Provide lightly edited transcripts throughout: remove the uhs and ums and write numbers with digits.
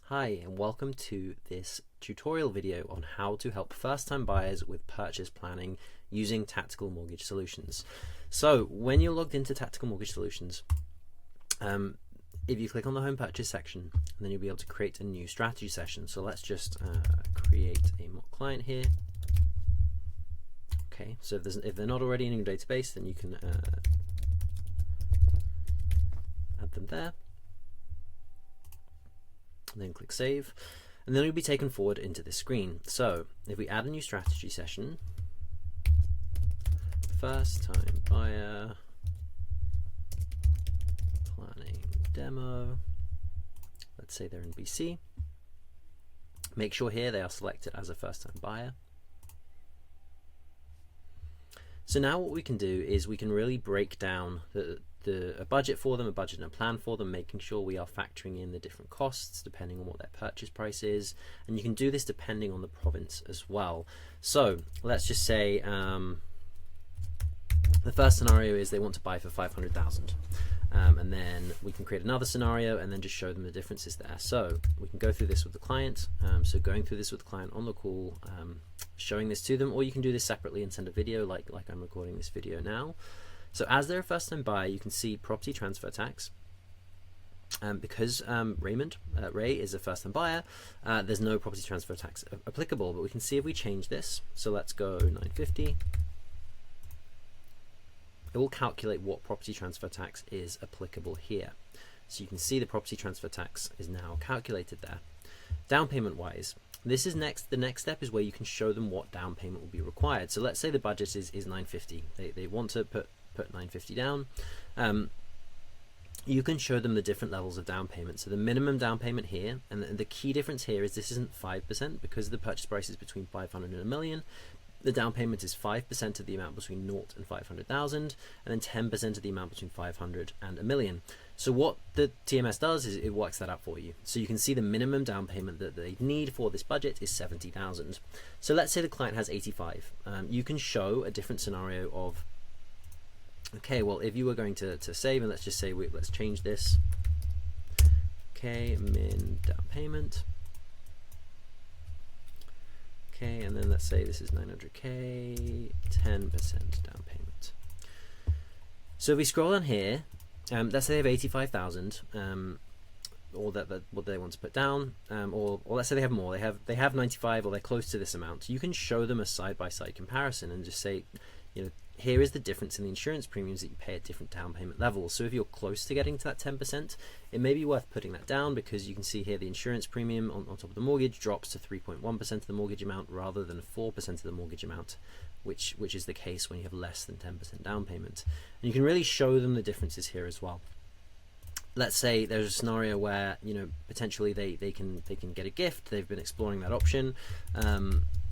Hi, and welcome to this tutorial video on how to help first-time buyers with purchase planning using Tactical Mortgage Solutions. So when you're logged into Tactical Mortgage Solutions, if you click on the home purchase section, then you'll be able to create a new strategy session. So let's just create a mock client here. Okay, so if they're not already in your database, then you can add them there. And then click save, and then you'll be taken forward into this screen. So if we add a new strategy session, first time buyer planning demo, let's say they're in BC, make sure here they are selected as a first time buyer. So now what we can do is we can really break down a budget for them, a budget and a plan for them, making sure we are factoring in the different costs depending on what their purchase price is, and you can do this depending on the province as well. So let's just say the first scenario is they want to buy for 500,000, and then we can create another scenario and then just show them the differences there. So we can go through this with the client, so going through this with the client on the call, showing this to them, or you can do this separately and send a video like I'm recording this video now. So as they're a first time buyer, you can see property transfer tax. Because Ray is a first time buyer, there's no property transfer tax applicable, but we can see if we change this. So let's go 950. It will calculate what property transfer tax is applicable here. So you can see the property transfer tax is now calculated there. Down payment wise, this is the next step is where you can show them what down payment will be required. So let's say the budget is 950. They want to put 950 down. You can show them the different levels of down payment. So the minimum down payment here, and the key difference here is this isn't 5% because the purchase price is between 500 and a million. The down payment is 5% of the amount between 0 and 500,000, and then 10% of the amount between 500 and a million. So what the TMS does is it works that out for you. So you can see the minimum down payment that they need for this budget is 70,000. So let's say the client has 85. You can show a different scenario of, okay, well, if you were going to save, and let's just say let's change this. Okay, min down payment. Okay, and then let's say this is 900k, 10% down payment. So if we scroll down here, let's say they have 85,000, or what they want to put down, or let's say they have more. They have 95, or they're close to this amount. You can show them a side-by-side comparison and just say, you know, here is the difference in the insurance premiums that you pay at different down payment levels. So if you're close to getting to that 10%, it may be worth putting that down, because you can see here the insurance premium on top of the mortgage drops to 3.1% of the mortgage amount rather than 4% of the mortgage amount, which is the case when you have less than 10% down payment. And you can really show them the differences here as well. Let's say there's a scenario where, you know, potentially they can get a gift. They've been exploring that option.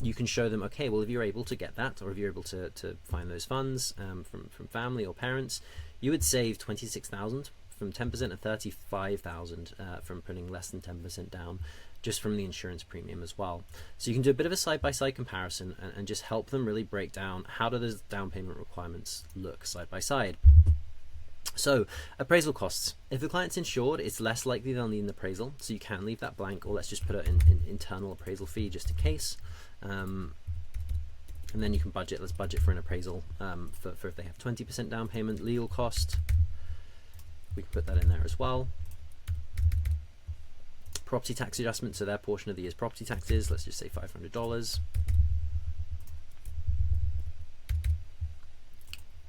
You can show them, okay, well, if you're able to get that, or if you're able to find those funds from family or parents, you would save 26,000 from 10% and 35,000 from putting less than 10% down, just from the insurance premium as well. So you can do a bit of a side-by-side comparison and just help them really break down how do those down payment requirements look side by side. So appraisal costs. If the client's insured, it's less likely they'll need an appraisal, so you can leave that blank, or let's just put it in internal appraisal fee just in case. And then you can budget. Let's budget for an appraisal for if they have 20% down payment. Legal cost, we can put that in there as well. Property tax adjustment, so their portion of the year's property taxes, let's just say $500.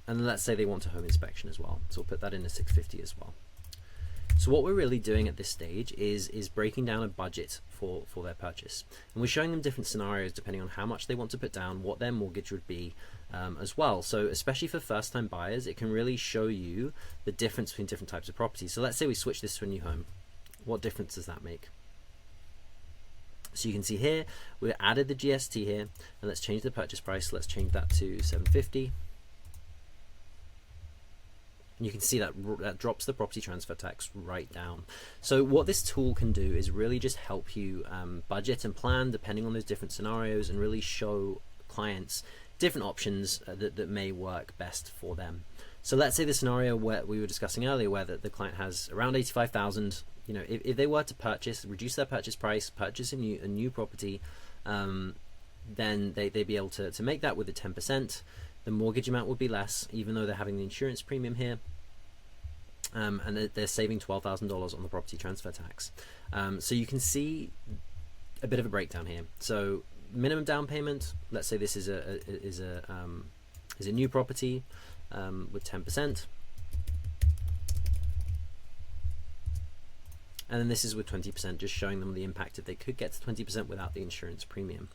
And then let's say they want a home inspection as well, so we'll put that in as $650 as well. So what we're really doing at this stage is breaking down a budget for their purchase, and we're showing them different scenarios depending on how much they want to put down, what their mortgage would be as well. So especially for first-time buyers, it can really show you the difference between different types of properties. So let's say we switch this to a new home. What difference does that make? So you can see here we added the GST here, and let's change the purchase price. Let's change that to 750. And you can see that drops the property transfer tax right down. So what this tool can do is really just help you budget and plan depending on those different scenarios, and really show clients different options that may work best for them. So let's say the scenario where we were discussing earlier, where the client has around 85,000. You know, if they were to purchase, reduce their purchase price, purchase a new property, then they'd be able to make that with the 10%. The mortgage amount would be less, even though they're having the insurance premium here. And they're saving $12,000 on the property transfer tax. So you can see a bit of a breakdown here. So minimum down payment, let's say this is a new property with 10%. And then this is with 20%, just showing them the impact if they could get to 20% without the insurance premium.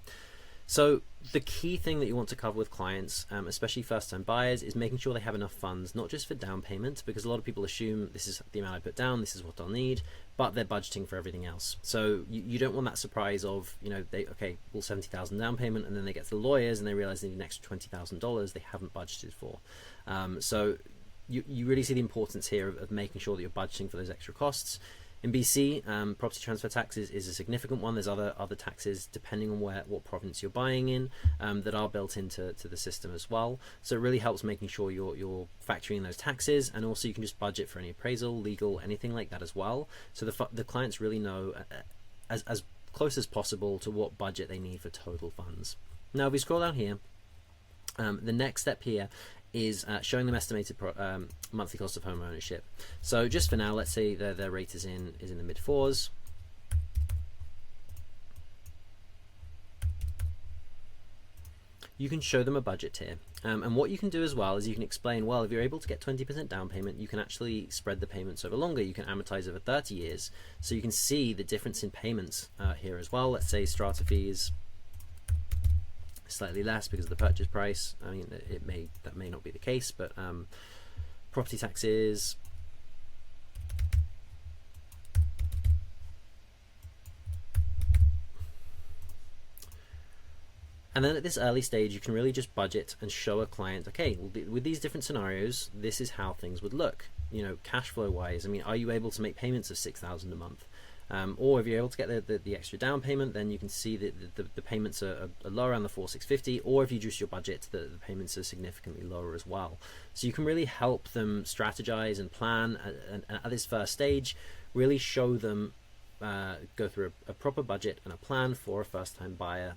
So the key thing that you want to cover with clients, especially first-time buyers, is making sure they have enough funds, not just for down payment, because a lot of people assume this is the amount I put down, this is what I'll need, but they're budgeting for everything else. So you don't want that surprise of, you know, okay, well, $70,000 down payment, and then they get to the lawyers and they realize they need an extra $20,000 they haven't budgeted for. So you really see the importance here of making sure that you're budgeting for those extra costs. In BC, property transfer tax is a significant one. There's other taxes depending on what province you're buying in that are built into the system as well. So it really helps making sure you're factoring in those taxes, and also you can just budget for any appraisal, legal, anything like that as well. So the clients really know as close as possible to what budget they need for total funds. Now, if we scroll down here, the next step here is showing them estimated monthly cost of home ownership. So just for now, let's say their rate is in the mid 4s. You can show them a budget here, and what you can do as well is you can explain, well, if you're able to get 20% down payment, you can actually spread the payments over longer. You can amortize over 30 years, so you can see the difference in payments here as well. Let's say strata fees slightly less because of the purchase price. I mean, that may not be the case, but property taxes, and then at this early stage you can really just budget and show a client, okay, well, with these different scenarios, this is how things would look, you know, cash flow wise. I mean, are you able to make payments of $6,000 a month? Or if you're able to get the extra down payment, then you can see that the payments are lower around the $4,650, or if you reduce your budget, the payments are significantly lower as well. So you can really help them strategize and plan, and at this first stage, really show them, go through a proper budget and a plan for a first-time buyer.